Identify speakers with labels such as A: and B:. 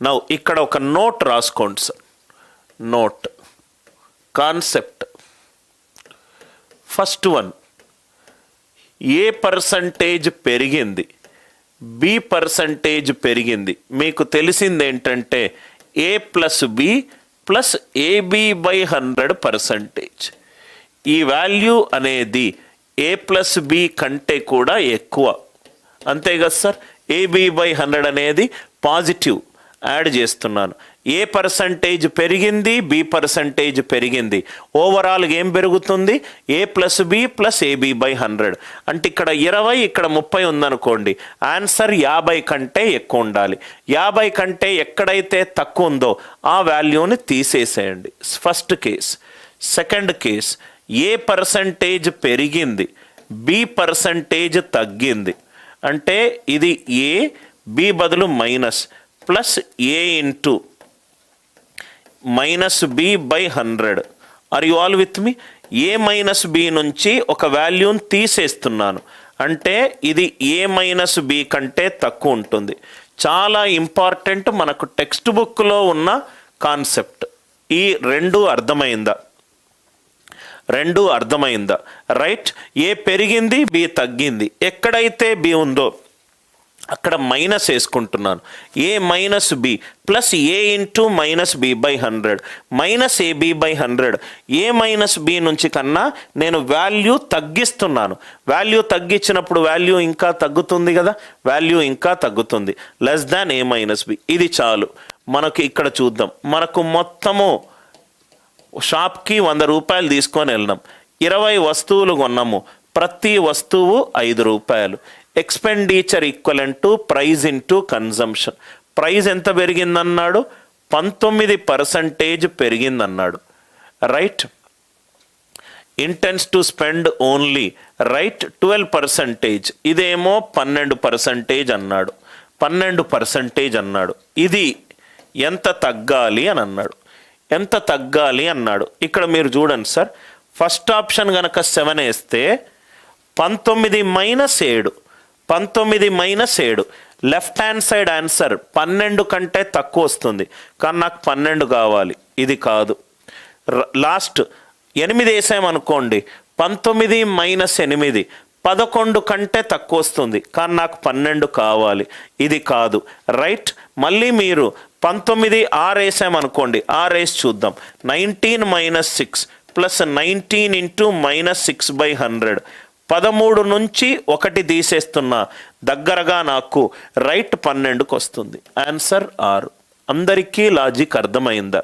A: Now ఇక్కడ ఒక note రాసుకోండి sir. Note concept. First one, A percentage పెరిగింది, బి పర్సంటేజ్ పెరిగింది. మీకు తెలిసింది ఏంటంటే A plus B plus A B by 100%. ఈ వాల్యూ అనేది ఏ ప్లస్ బి కంటే కూడా ఎక్కువ, అంతే కదా సార్. ఏబి బై 100 అనేది పాజిటివ్ యాడ్ చేస్తున్నాను. ఏ పర్సంటేజ్ పెరిగింది, బి పర్సంటేజ్ పెరిగింది. ఓవరాల్గా ఏం పెరుగుతుంది, A plus B plus A B by 100. అంటే ఇక్కడ 20 ఇక్కడ 30 ఉందనుకోండి, ఆన్సర్ 50 కంటే ఎక్కువ ఉండాలి. 50 కంటే ఎక్కడైతే తక్కువ ఉందో ఆ వాల్యూని తీసేసేయండి. First case. Second case, A percentage పెరిగింది, బి పర్సంటేజ్ తగ్గింది. అంటే ఇది ఏ, బి బదులు minus, plus A into minus B by 100. Are you all with me? A minus B నుంచి ఒక వాల్యూని తీసేస్తున్నాను, అంటే ఇది ఏ మైనస్ బి కంటే తక్కువ ఉంటుంది. చాలా ఇంపార్టెంట్, మనకు టెక్స్ట్ బుక్లో ఉన్న కాన్సెప్ట్. ఈ రెండు అర్థమైందా? రైట్. ఏ పెరిగింది, బి తగ్గింది. ఎక్కడైతే బి ఉందో అక్కడ మైనస్ వేసుకుంటున్నాను. A minus B plus A into minus B by 100 minus A B by 100. A minus B నుంచి కన్నా నేను వాల్యూ తగ్గిస్తున్నాను. వాల్యూ తగ్గించినప్పుడు వాల్యూ ఇంకా తగ్గుతుంది కదా, వాల్యూ ఇంకా తగ్గుతుంది. Less than A minus B. ఇది చాలు. మనకి ఇక్కడ చూద్దాం. మనకు మొత్తము షాప్కి 100 రూపాయలు తీసుకొని వెళ్ళినాం. 20 వస్తువులు కొన్నాము. ప్రతి వస్తువు 5 రూపాయలు. Expenditure equivalent to price into consumption. Price ఎంత పెరిగిందన్నాడు? 19% పెరిగిందన్నాడు. Right. Intends to spend only, right, 12%. ఇదేమో 12% అన్నాడు. 12% అన్నాడు. ఇది ఎంత తగ్గాలి అని అన్నాడు. ఇక్కడ మీరు చూడండి సార్. ఫస్ట్ ఆప్షన్ కనుక 7 వేస్తే 19 minus 7, 19 minus 7. Left hand side answer 12 కంటే తక్కువ వస్తుంది, కానీ నాకు 12 కావాలి. ఇది కాదు. లాస్ట్ 8 వేసామనుకోండి, 19 మైనస్ 8 11 కంటే తక్కువ వస్తుంది, కానీ నాకు 12 కావాలి. ఇది కాదు. రైట్. మళ్ళీ మీరు 19 6 వేసామనుకోండి, 6 వేసి చూద్దాం. 19 minus 6 plus 19 into minus 6 by 100. 13 నుంచి 1 తీసేస్తున్నా, దగ్గరగా నాకు రైట్ 12కి వస్తుంది. ఆన్సర్ 6. అందరికీ లాజిక్ అర్థమైందా?